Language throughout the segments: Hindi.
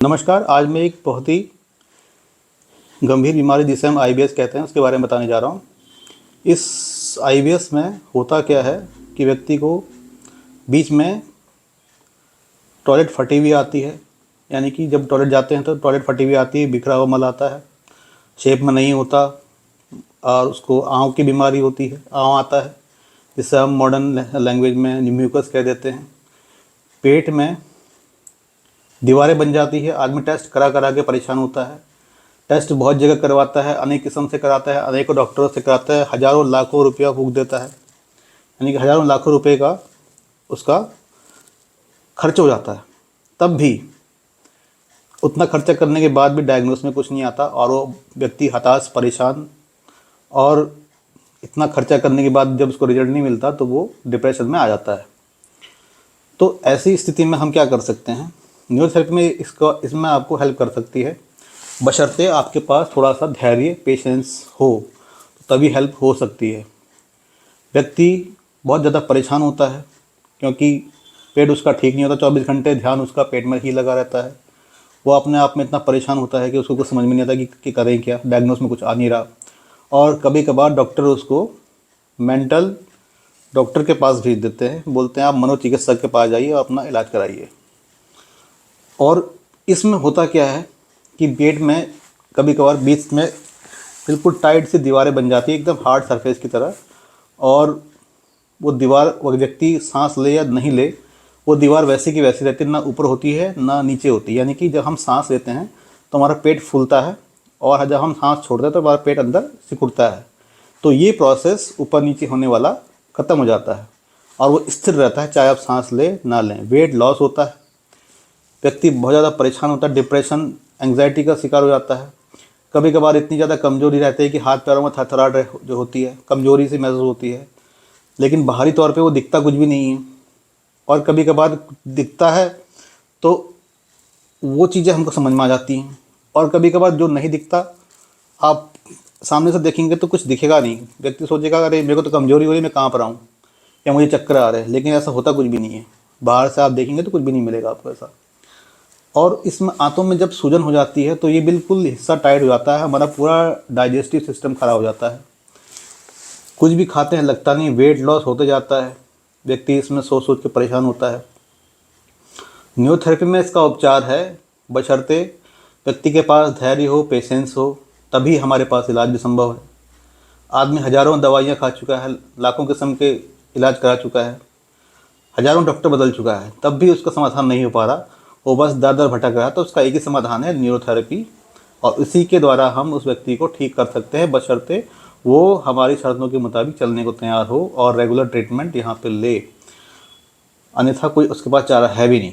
नमस्कार। आज मैं एक बहुत ही गंभीर बीमारी जिसे हम आईबीएस कहते हैं उसके बारे में बताने जा रहा हूँ। इस आईबीएस में होता क्या है कि व्यक्ति को बीच में टॉयलेट फटी हुई आती है, यानी कि जब टॉयलेट जाते हैं तो टॉयलेट फटी हुई आती है, बिखरा हुआ मल आता है, शेप में नहीं होता और उसको आँव की बीमारी होती है, आँव आता है जिसे हम मॉडर्न लैंग्वेज में म्यूकस कह देते हैं। पेट में दीवारें बन जाती है। आदमी टेस्ट करा करा के परेशान होता है, टेस्ट बहुत जगह करवाता है, अनेक किस्म से कराता है, अनेकों डॉक्टरों से कराता है, हज़ारों लाखों रुपया फूँक देता है, यानी कि हज़ारों लाखों रुपए का उसका खर्च हो जाता है। तब भी उतना खर्चा करने के बाद भी डायग्नोस में कुछ नहीं आता और वो व्यक्ति हताश, परेशान, और इतना खर्चा करने के बाद जब उसको रिजल्ट नहीं मिलता तो वो डिप्रेशन में आ जाता है। तो ऐसी स्थिति में हम क्या कर सकते हैं? न्यूरोथेरेपी में इसमें आपको हेल्प कर सकती है, बशर्ते आपके पास थोड़ा सा धैर्य, पेशेंस हो, तो तभी हेल्प हो सकती है। व्यक्ति बहुत ज़्यादा परेशान होता है क्योंकि पेट उसका ठीक नहीं होता, 24 घंटे ध्यान उसका पेट में ही लगा रहता है। वो अपने आप में इतना परेशान होता है कि उसको कुछ समझ में नहीं आता कि करें क्या, डायग्नोस में कुछ आ नहीं रहा। और कभी कभार डॉक्टर उसको मेंटल डॉक्टर के पास भेज देते हैं, बोलते हैं आप मनोचिकित्सक के पास जाइए और अपना इलाज कराइए। और इसमें होता क्या है कि पेट में कभी कभार बीच में बिल्कुल टाइट सी दीवारें बन जाती है, एकदम हार्ड सरफेस की तरह, और वो दीवार, वो व्यक्ति सांस ले या नहीं ले, वो दीवार वैसी की वैसी रहती है, ना ऊपर होती है ना नीचे होती है। यानी कि जब हम सांस लेते हैं तो हमारा पेट फूलता है और जब हम सांस छोड़ते हैं तो हमारा पेट अंदर सिकुड़ता है। तो ये प्रोसेस ऊपर नीचे होने वाला ख़त्म हो जाता है और वो स्थिर रहता है, चाहे आप सांस लें ना लें। वेट लॉस होता है, व्यक्ति बहुत ज़्यादा परेशान होता है, डिप्रेशन, एंग्जाइटी का शिकार हो जाता है। कभी कभार इतनी ज़्यादा कमज़ोरी रहती है कि हाथ पैरों में थरथराहट जो होती है, कमज़ोरी सी महसूस होती है, लेकिन बाहरी तौर पे वो दिखता कुछ भी नहीं है। और कभी कभार दिखता है तो वो चीज़ें हमको समझ में आ जाती हैं, और कभी कभार जो नहीं दिखता, आप सामने से देखेंगे तो कुछ दिखेगा नहीं, व्यक्ति सोचेगा अरे मेरे को तो कमज़ोरी हो रही है, मैं कहाँ पर आऊँ, या मुझे चक्कर आ रहे हैं, लेकिन ऐसा होता कुछ भी नहीं है। बाहर से आप देखेंगे तो कुछ भी नहीं मिलेगा आपको ऐसा। और इसमें आंतों में जब सूजन हो जाती है तो ये बिल्कुल हिस्सा टाइट हो जाता है, हमारा पूरा डाइजेस्टिव सिस्टम खराब हो जाता है, कुछ भी खाते हैं लगता नहीं, वेट लॉस होते जाता है, व्यक्ति इसमें सोच सोच के परेशान होता है। न्यूरोथेरेपी में इसका उपचार है, बशर्ते व्यक्ति के पास धैर्य हो, पेशेंस हो, तभी हमारे पास इलाज भी संभव है। आदमी हज़ारों दवाइयाँ खा चुका है, लाखों किस्म के इलाज करा चुका है, हज़ारों डॉक्टर बदल चुका है, तब भी उसका समाधान नहीं हो पा रहा, वो बस दर दर भटक रहा है। तो उसका एक ही समाधान है, न्यूरोथेरेपी, और इसी के द्वारा हम उस व्यक्ति को ठीक कर सकते हैं, बशर्ते वो हमारी शर्तों के मुताबिक चलने को तैयार हो और रेगुलर ट्रीटमेंट यहाँ पे ले, अन्यथा कोई उसके पास चारा है भी नहीं।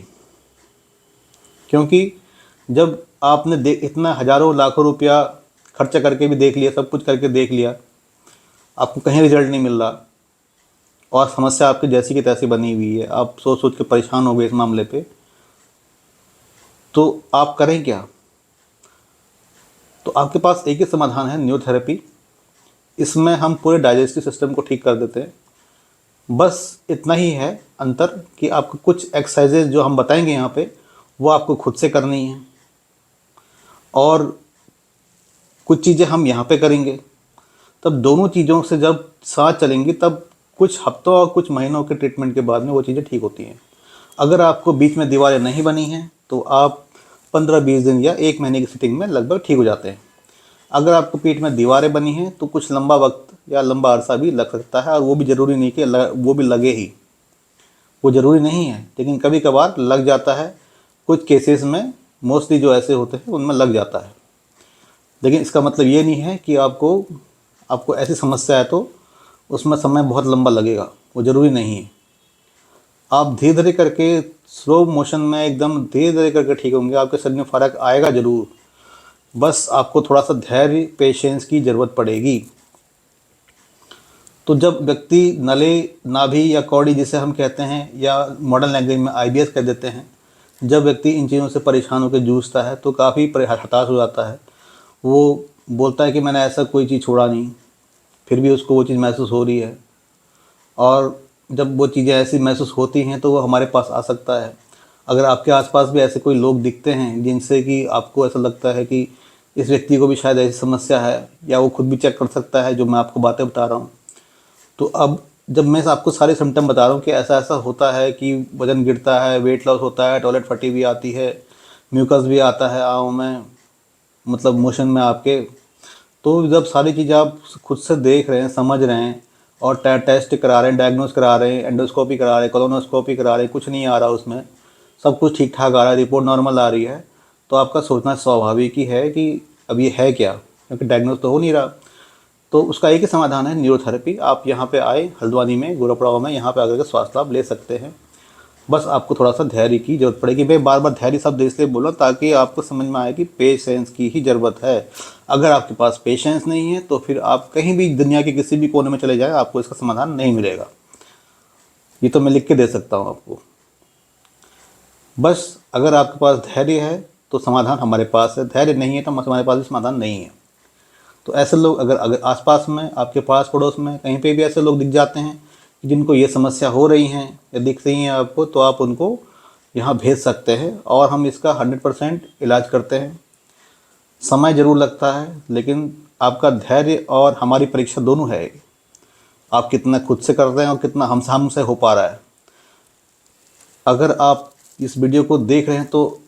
क्योंकि जब आपने इतना हज़ारों लाखों रुपया खर्चा करके भी देख लिया, सब कुछ करके देख लिया, आपको कहीं रिजल्ट नहीं मिल रहा और समस्या आपकी जैसी की तैसी बनी हुई है, आप सोच सोच के परेशान हो गए इस मामले पे, तो आप करें क्या? तो आपके पास एक ही समाधान है, न्यूरोथेरेपी। इसमें हम पूरे डाइजेस्टिव सिस्टम को ठीक कर देते हैं। बस इतना ही है अंतर कि आपको कुछ एक्सरसाइजेज जो हम बताएंगे यहाँ पे, वो आपको खुद से करनी है, और कुछ चीज़ें हम यहाँ पे करेंगे। तब दोनों चीज़ों से जब साथ चलेंगी तब कुछ हफ्तों और कुछ महीनों के ट्रीटमेंट के बाद में वो चीज़ें ठीक होती हैं। अगर आपको बीच में दीवारें नहीं बनी हैं तो आप 15-20 दिन या 1 महीने की सिटिंग में लगभग ठीक हो जाते हैं। अगर आपको पेट में दीवारें बनी हैं तो कुछ लंबा वक्त या लंबा अरसा भी लग सकता है, और वो भी ज़रूरी नहीं कि वो भी लगे ही, वो ज़रूरी नहीं है, लेकिन कभी कभार लग जाता है। कुछ केसेस में, मोस्टली जो ऐसे होते हैं उनमें लग जाता है, लेकिन इसका मतलब ये नहीं है कि आपको ऐसी समस्या है तो उसमें समय बहुत लंबा लगेगा, वो ज़रूरी नहीं है। आप धीरे धीरे करके, स्लो मोशन में एकदम धीरे धीरे करके ठीक होंगे, आपके शरीर में फ़र्क आएगा ज़रूर, बस आपको थोड़ा सा धैर्य, पेशेंस की ज़रूरत पड़ेगी। तो जब व्यक्ति नले, नाभि या कौड़ी जिसे हम कहते हैं, या मॉडर्न लैंग्वेज में आईबीएस कह देते हैं, जब व्यक्ति इन चीज़ों से परेशान होकर जूझता है तो काफ़ी हताश हो जाता है। वो बोलता है कि मैंने ऐसा कोई चीज़ छोड़ा नहीं, फिर भी उसको वो चीज़ महसूस हो रही है, और जब वो चीज़ें ऐसी महसूस होती हैं तो वो हमारे पास आ सकता है। अगर आपके आसपास भी ऐसे कोई लोग दिखते हैं जिनसे कि आपको ऐसा लगता है कि इस व्यक्ति को भी शायद ऐसी समस्या है, या वो खुद भी चेक कर सकता है जो मैं आपको बातें बता रहा हूँ, तो अब जब मैं आपको सारे सिम्टम बता रहा हूँ कि ऐसा ऐसा होता है कि वज़न गिरता है, वेट लॉस होता है, टॉयलेट फटी भी आती है, म्यूकस भी आता है आँखों में, मतलब मोशन में आपके, तो जब सारी चीज़ें आप खुद से देख रहे हैं, समझ रहे हैं और टेस्ट करा रहे हैं, डायग्नोस करा रहे हैं, एंडोस्कोपी करा रहे हैं, कोलोनोस्कोपी करा रहे हैं, कुछ नहीं आ रहा उसमें, सब कुछ ठीक ठाक आ रहा है, रिपोर्ट नॉर्मल आ रही है, तो आपका सोचना स्वाभाविक ही है कि अब ये है क्या, क्योंकि डायग्नोस तो हो नहीं रहा। तो उसका एक ही समाधान है, न्यूरोथेरेपी। आप यहाँ पे आए हल्द्वानी में, गोरखपुरा में, यहाँ पे आकर के स्वास्थ्य लाभ ले सकते हैं। बस आपको थोड़ा सा धैर्य की ज़रूरत पड़ेगी। मैं बार बार धैर्य शब्द इसलिए बोला ताकि आपको समझ में आए कि पेशेंस की ही ज़रूरत है। अगर आपके पास पेशेंस नहीं है तो फिर आप कहीं भी दुनिया के किसी भी कोने में चले जाएँ, आपको इसका समाधान नहीं मिलेगा। ये तो मैं लिख के दे सकता हूँ आपको। बस अगर आपके पास धैर्य है तो समाधान हमारे पास है, धैर्य नहीं है तो हमारे पास भी समाधान नहीं है। तो ऐसे लोग अगर अगर आसपास में, आपके पास पड़ोस में कहीं पे भी ऐसे लोग दिख जाते हैं जिनको ये समस्या हो रही हैं या दिख रही हैं आपको, तो आप उनको यहाँ भेज सकते हैं और हम इसका 100% इलाज करते हैं। समय ज़रूर लगता है, लेकिन आपका धैर्य और हमारी परीक्षा दोनों है, आप कितना खुद से कर रहे हैं और कितना हमसे हो पा रहा है। अगर आप इस वीडियो को देख रहे हैं तो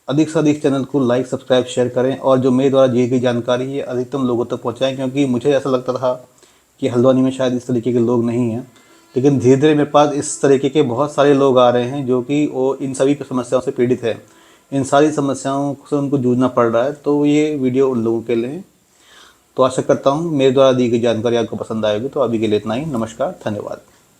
अधिक से अधिक चैनल को लाइक, सब्सक्राइब, शेयर करें और जो मेरे द्वारा दी गई जानकारी है अधिकतम लोगों तक पहुंचाएं, क्योंकि मुझे ऐसा लगता था कि हल्द्वानी में शायद इस तरीके के लोग नहीं हैं, लेकिन धीरे धीरे मेरे पास इस तरीके के बहुत सारे लोग आ रहे हैं जो कि वो इन सभी समस्याओं से पीड़ित है, इन सारी समस्याओं से उनको जूझना पड़ रहा है। तो ये वीडियो उन लोगों के लिए। तो आशा करता हूँ मेरे द्वारा दी गई जानकारी आपको पसंद आएगी। तो अभी के लिए इतना ही। नमस्कार, धन्यवाद।